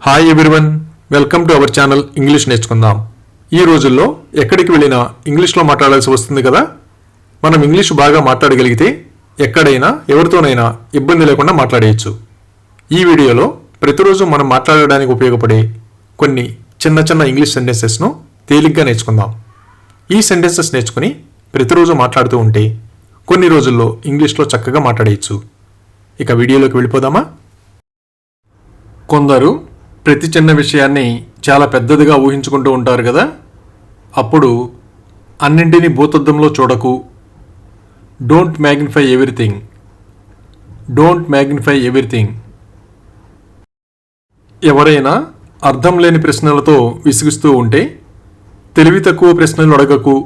Hi everyone, welcome to our channel English నేర్చుకుందాం. ఈ రోజుల్లో ఎక్కడికి వెళ్ళినా ఇంగ్లీష్లో మాట్లాడాల్సి వస్తుంది కదా. మనం ఇంగ్లీష్ బాగా మాట్లాడగలిగితే ఎక్కడైనా ఎవరితోనైనా ఇబ్బంది లేకుండా మాట్లాడేయచ్చు. ఈ వీడియోలో ప్రతిరోజు మనం మాట్లాడడానికి ఉపయోగపడే కొన్ని చిన్న చిన్న ఇంగ్లీష్ సెంటెన్సెస్ను తేలిగ్గా నేర్చుకుందాం. ఈ సెంటెన్సెస్ నేర్చుకుని ప్రతిరోజు మాట్లాడుతూ ఉంటే కొన్ని రోజుల్లో ఇంగ్లీష్లో చక్కగా మాట్లాడేయచ్చు. ఇక వీడియోలోకి వెళ్ళిపోదామా? కొందరు ప్రతి చిన్న విషయాన్ని చాలా పెద్దదిగా ఊహించుకుంటూ ఉంటారు కదా. అప్పుడు అన్నింటినీ భూతద్దంలో చూడకు. Don't magnify everything. Don't magnify everything. ఎవరైనా అర్థం లేని ప్రశ్నలతో విసిగిస్తూ ఉంటే తెలివి తక్కువ ప్రశ్నలు అడగకు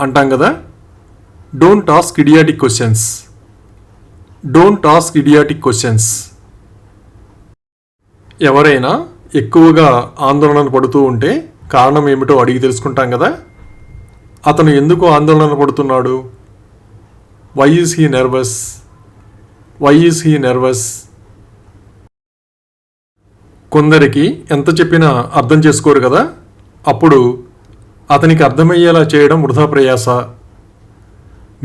అంటాం కదా. Don't ask idiotic questions. Don't ask idiotic questions. ఎవరైనా ఎక్కువగా ఆందోళన పడుతూ ఉంటే కారణం ఏమిటో అడిగి తెలుసుకుంటాం కదా. అతను ఎందుకు ఆందోళన పడుతున్నాడు? Why is he nervous? Why is he nervous? కొందరికి ఎంత చెప్పినా అర్థం చేసుకోరు కదా. అప్పుడు అతనికి అర్థమయ్యేలా చేయడం వృధా ప్రయాస.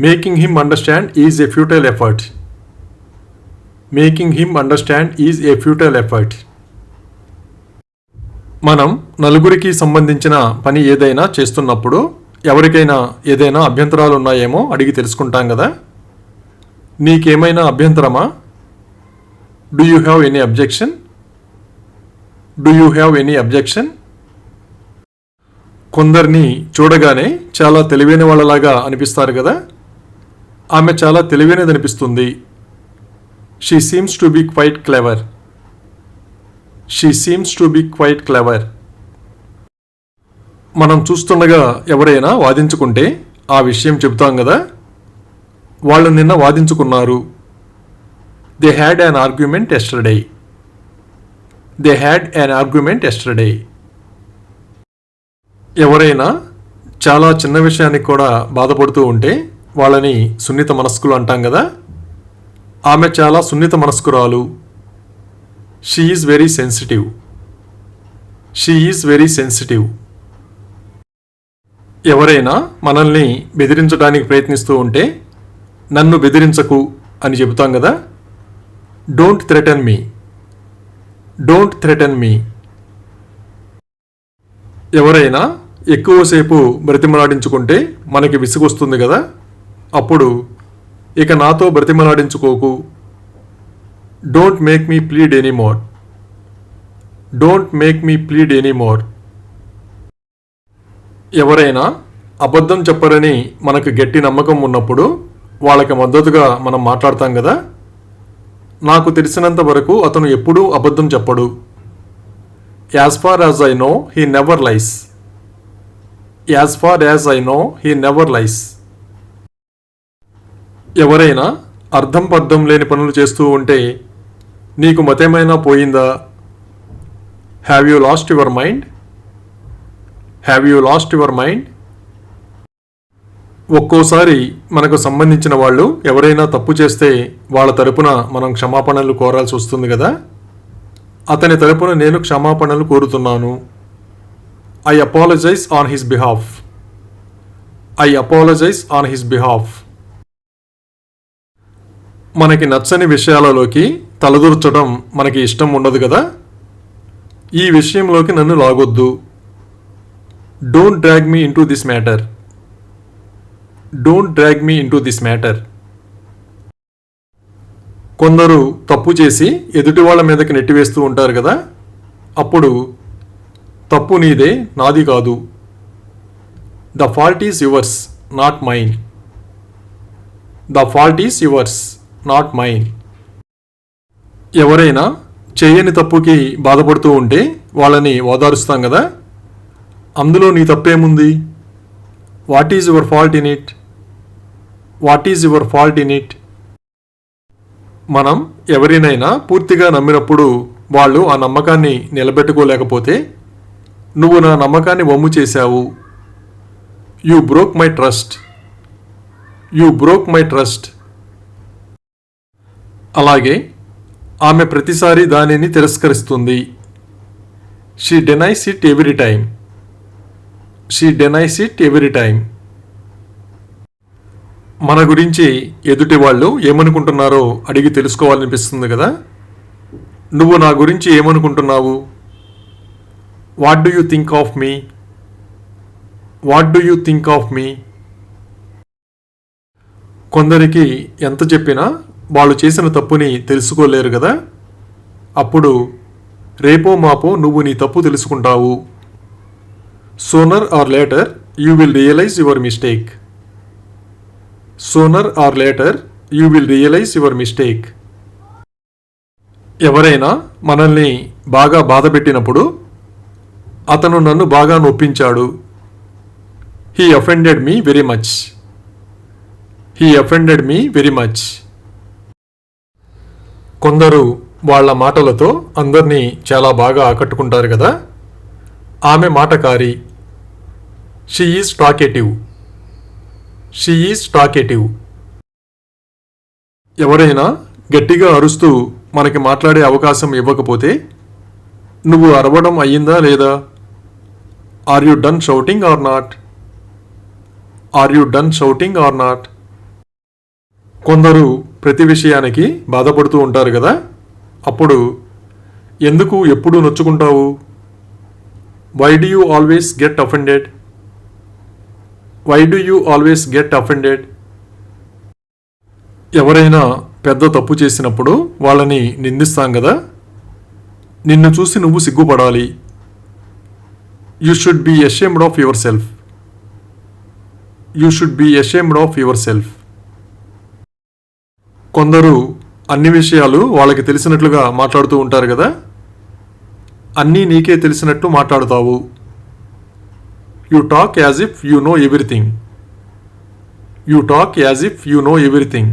Making him understand is a futile effort. Making him understand is a futile effort. మనం నలుగురికి సంబంధించిన పని ఏదైనా చేస్తున్నప్పుడు ఎవరికైనా ఏదైనా అభ్యంతరాలు ఉన్నాయేమో అడిగి తెలుసుకుంటాం కదా. నీకేమైనా అభ్యంతరమా? Do you have any objection? Do you have any objection? కొందరిని చూడగానే చాలా తెలివైన వాళ్ళలాగా అనిపిస్తారు కదా. ఆమె చాలా తెలివైనది అనిపిస్తుంది. She seems to be quite clever. She seems to be quite clever. మనం చూస్తుండగా ఎవరైనా వాదించుకుంటే ఆ విషయం చెబుతాం కదా. వాళ్ళు నిన్న వాదించుకున్నారు. They had an argument yesterday. They had an argument yesterday. ఎవరైనా చాలా చిన్న విషయానికి కూడా బాధపడుతూ ఉంటే వాళ్ళని సున్నిత మనస్కులు అంటాం కదా. ఆమె చాలా సున్నిత మనస్కురాలు. She is very sensitive. She is very sensitive. ఎవరైనా మనల్ని బెదిరించడానికి ప్రయత్నిస్తూ ఉంటే నన్ను బెదిరించకు అని చెబుతాం కదా. Don't threaten me. Don't threaten me. ఎవరైనా ఎక్కువసేపు బ్రతిమలాడించుకుంటే మనకి విసుగొస్తుంది కదా. అప్పుడు ఇక నాతో బ్రతిమలాడించుకోకు. Don't make me plead anymore. Don't make me plead anymore. ఎవరైనా అబద్ధం చెప్పరని మనకు గట్టి నమ్మకం ఉన్నప్పుడు వాళ్ళకి మద్దతుగా మనం మాట్లాడతాం కదా. నాకు తెలిసినంత వరకు అతను ఎప్పుడూ అబద్ధం చెప్పడు. As far as I know he never lies. As far as I know he never lies. ఎవరైనా అర్థం పర్థం లేని పనులు చేస్తూ ఉంటే నీకు మతేమైనా పోయిందా? Have you lost your mind? Have you lost your mind? ఒక్కోసారి మనకు సంబంధించిన వాళ్ళు ఎవరైనా తప్పు చేస్తే వాళ్ళ తరపున మనం క్షమాపణలు కోరాల్సి వస్తుంది కదా. అతని తరపున నేను క్షమాపణలు కోరుతున్నాను. I apologise on his behalf. I apologise on his behalf. మనకి నచ్చని విషయాలలోకి తలదూర్చడం మనకి ఇష్టం ఉండదు కదా. ఈ విషయంలోకి నన్ను లాగొద్దు. Don't drag me into this matter. Don't drag me into this matter. కొందరు తప్పు చేసి ఎదుటి వాళ్ళ మీదకి నెట్టివేస్తూ ఉంటారు కదా. అప్పుడు తప్పు నీదే, నాది కాదు. The fault is yours, not mine. The fault is yours, not mine. ఎవరైనా చేయని తప్పుకి బాధపడుతూ ఉంటే వాళ్ళని ఓదారుస్తాం కదా. అందులో నీ తప్పేముంది? What is your fault in it? What is your fault in it? మనం ఎవరినైనా పూర్తిగా నమ్మినప్పుడు వాళ్ళు ఆ నమ్మకాన్ని నిలబెట్టుకోలేకపోతే నువ్వు నా నమ్మకాన్ని వమ్ము చేశావు. You broke my trust. You broke my trust. అలాగే ఆమె ప్రతిసారి దానిని తిరస్కరిస్తుంది. She denies it every time. She denies it every time. మన గురించి ఎదుటి వాళ్ళు ఏమనుకుంటున్నారో అడిగి తెలుసుకోవాలనిపిస్తుంది కదా. నువ్వు నా గురించి ఏమనుకుంటున్నావు? What do you think of me? What do you think of me? కొందరికి ఎంత చెప్పినా వాళ్ళు చేసిన తప్పుని తెలుసుకోలేరు కదా. అప్పుడు రేపో మాపో నువ్వు నీ తప్పు తెలుసుకుంటావు. Sooner or later you will realise your mistake. Sooner or later you will realise your mistake. ఎవరైనా మనల్ని బాగా బాధపెట్టినప్పుడు అతను నన్ను బాగా నొప్పించాడు. He offended me very much. He offended me very much. కొందరు వాళ్ళ మాటలతో అందరినీ చాలా బాగా ఆకట్టుకుంటారు కదా. ఆమె మాటకారి. She is talkative. She is talkative. ఎవరైనా గట్టిగా అరుస్తూ మనకి మాట్లాడే అవకాశం ఇవ్వకపోతే నువ్వు అరవడం అయ్యిందా లేదా? Are you done shouting or not? Are you done shouting or not? కొందరు ప్రతి విషయానికి బాధపడుతూ ఉంటారు కదా. అప్పుడు ఎందుకు ఎప్పుడు నొచ్చుకుంటావు? Why do you always get offended? Why do you always get offended? ఎవరైనా పెద్ద తప్పు చేసినప్పుడు వాళ్ళని నిందిస్తాం కదా. నిన్ను చూసి నువ్వు సిగ్గుపడాలి. You should be ashamed of yourself. You should be ashamed of yourself. కొందరు అన్ని విషయాలు వాళ్ళకి తెలిసినట్లుగా మాట్లాడుతూ ఉంటారు కదా. అన్నీ నీకే తెలిసినట్టు మాట్లాడుతావు. You talk as if you know everything. You talk as if you know everything.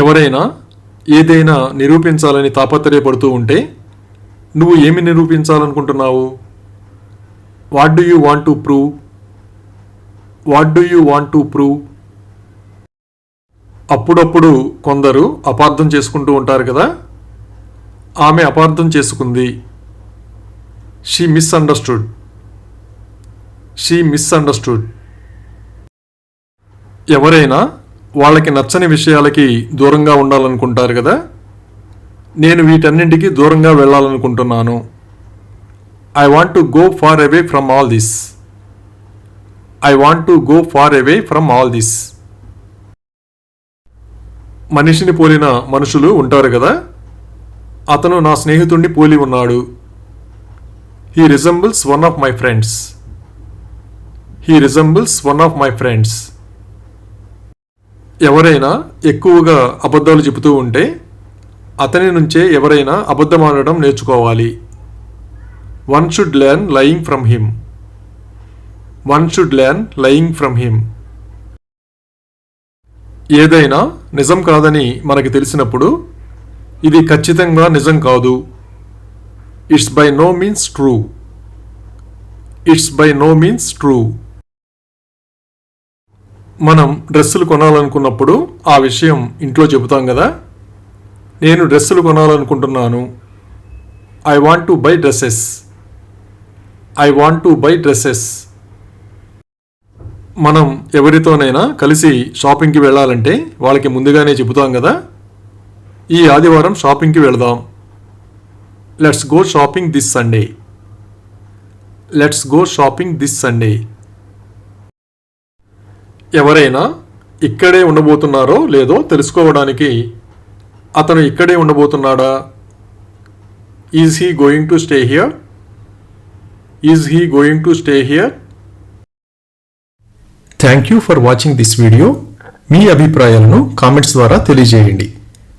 ఎవరైనా ఏదైనా నిరూపించాలని తాపత్రయపడుతూ ఉంటే నువ్వు ఏమి నిరూపించాలనుకుంటున్నావు? What do you want to prove? What do you want to prove? అప్పుడప్పుడు కొందరు అపార్థం చేసుకుంటూ ఉంటారు కదా. ఆమె అపార్థం చేసుకుంది. She misunderstood. She misunderstood. ఎవరైనా వాళ్ళకి నచ్చని విషయాలకి దూరంగా ఉండాలనుకుంటారు కదా. నేను వీటన్నింటికి దూరంగా వెళ్ళాలనుకుంటున్నాను. I want to go far away from all this. I want to go far away from all this. మనిషిని పోలిన మనుషులు ఉంటారు కదా. అతను నా స్నేహితుడిని పోలి ఉన్నాడు. He resembles one of my friends. He resembles one of my friends. ఎవరైనా ఎక్కువగా అబద్ధాలు చెబుతూ ఉంటే అతని నుంచే ఎవరైనా అబద్ధమాడడం నేర్చుకోవాలి. One should learn lying from him. One should learn lying from him. ఏదైనా నిజం కాదని మనకి తెలిసినప్పుడు ఇది ఖచ్చితంగా నిజం కాదు. It's by no means true. It's by no means true. మనం డ్రెస్సులు కొనాలనుకున్నప్పుడు ఆ విషయం ఇంట్లో చెబుతాం కదా. నేను డ్రెస్సులు కొనాలనుకుంటున్నాను. I want to buy dresses. I want to buy dresses. మనం ఎవరితోనైనా కలిసి షాపింగ్కి వెళ్ళాలంటే వాళ్ళకి ముందుగానే చెబుతాం కదా. ఈ ఆదివారం షాపింగ్కి వెళదాం. Let's go shopping this Sunday. Let's go shopping this Sunday. ఎవరైనా ఇక్కడే ఉండబోతున్నారో లేదో తెలుసుకోవడానికి అతను ఇక్కడే ఉండబోతున్నాడా? Is he going to stay here? Is he going to stay here? Thank you for watching this video. మీ అభిప్రాయాలను కామెంట్స్ ద్వారా తెలియజేయండి.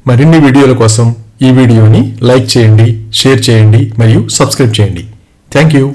మరిన్ని వీడియోల కోసం ఈ వీడియోని లైక్ చేయండి, షేర్ చేయండి మరియు సబ్స్క్రైబ్ చేయండి. Thank you.